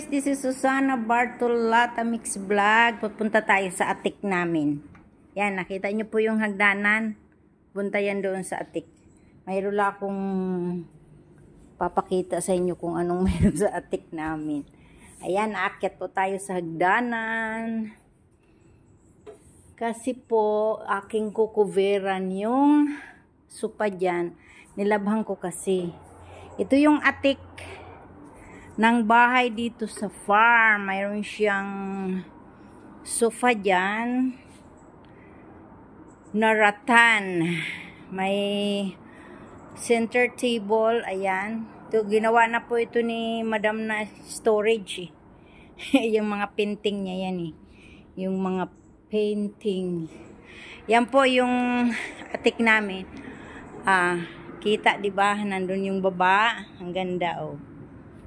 guys, this is Susana Bartolata Mix Vlog. Pupunta tayo sa atik namin. Yan, nakita nyo po yung hagdanan. Punta yan doon sa atik. Mayroon lang akong papakita sa inyo kung anong mayroon sa atik namin. Ayan, aakyat po tayo sa hagdanan. Kasi po, aking kukuveran yung supa dyan. Nilabhan ko kasi. Ito yung atik ng bahay dito sa farm. Mayroon siyang sofa dyan na rattan. May center table. Ayan. Ito, ginawa na po ito ni madam na storage. Yung mga painting niya yan eh. Yung mga painting. Yan po yung atik namin. Kita diba? Nandun yung baba. Ang ganda oh.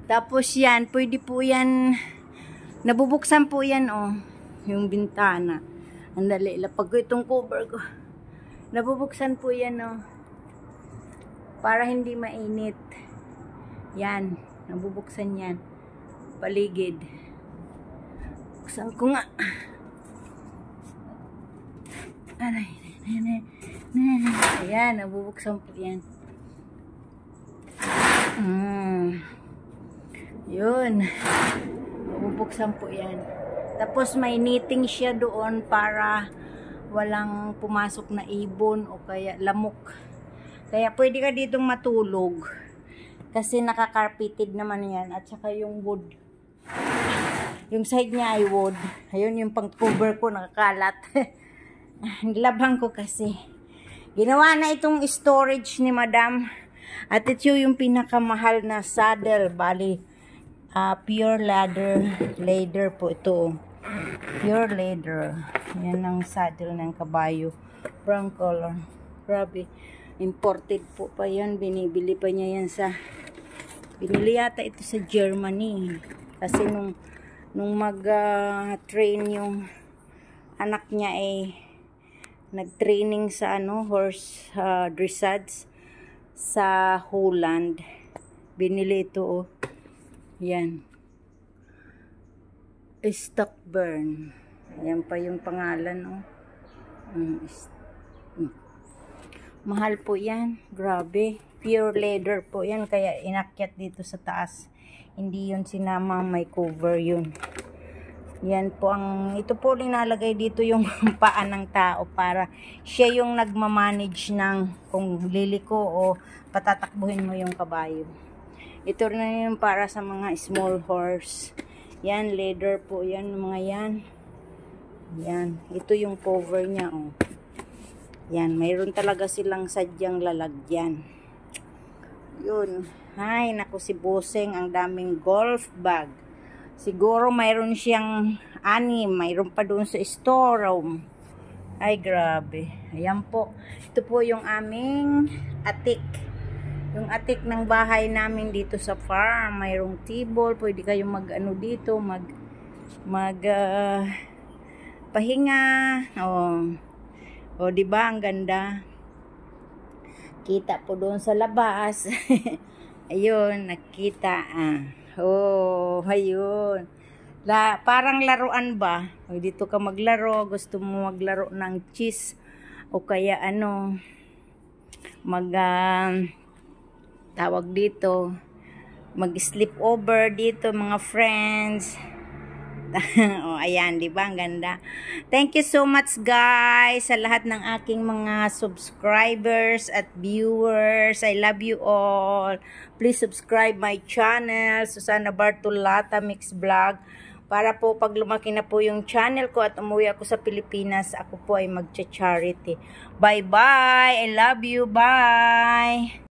Tapos yan, pwede po yan, nabubuksan po yan, oh, yung bintana. Ang dali, lapag ko itong cover ko. Nabubuksan po yan, oh, para hindi mainit. Yan, nabubuksan yan. Paligid. Buksan ko nga. Ayan, nabubuksan po yan. Yun. Mabubuksan po yan. Tapos may knitting siya doon para walang pumasok na ibon o kaya lamok. Kaya pwede ka ditong matulog. Kasi nakakarpeted naman yan. At saka yung wood. Yung side niya ay wood. Ayun yung pang cover ko nakakalat. Nilabhan ko kasi. Ginawa na itong storage ni madam. At ito yung pinakamahal na saddle. Bali, pure leather po ito. Pure leather. Yan ang saddle ng kabayo. Brown color. Grabe. Imported po pa yan. Binibili pa niya yan sa... Binili yata ito sa Germany. Kasi nung mag-train yung anak niya ay nag-training sa horse dressage sa Holland. Binili ito oh. Yan. Stockburn. Ayan pa yung pangalan, oh. Mahal po yan. Grabe. Pure leather po yan. Kaya inakyat dito sa taas. Hindi yun sinama. May cover yun. Yan po ang... Ito po linalagay dito yung paa ng tao para siya yung nagmamanage ng kung liliko o patatakbuhin mo yung kabayo. Ito na yung para sa mga small horse. Yan, leather po yan, mga yan. Yan, ito yung cover niya, oh. Yan, mayroon talaga silang sadyang lalagyan. Yun. Ay, naku si Boseng, ang daming golf bag. Siguro mayroon siyang 6, mayroon pa doon sa storeroom. Ay, grabe. Ayan po. Ito po yung aming atik. Yung atik ng bahay namin dito sa farm, mayroong table, pwede kayong mag-ano dito, pahinga. Oh, 'di ba ang ganda? Kita po doon sa labas. Ayun, nakita. Oh, ayun. Parang laruan ba? O, dito ka maglaro, gusto mo maglaro ng cheese o kaya tawag dito, mag-sleep over dito mga friends. O, ayan, di ba? Ang ganda. Thank you so much guys sa lahat ng aking mga subscribers at viewers. I love you all. Please subscribe my channel, Susana Bartolata Mix Vlog. Para po pag lumaki na po yung channel ko at umuwi ako sa Pilipinas, ako po ay magcha-charity. Bye-bye. I love you. Bye.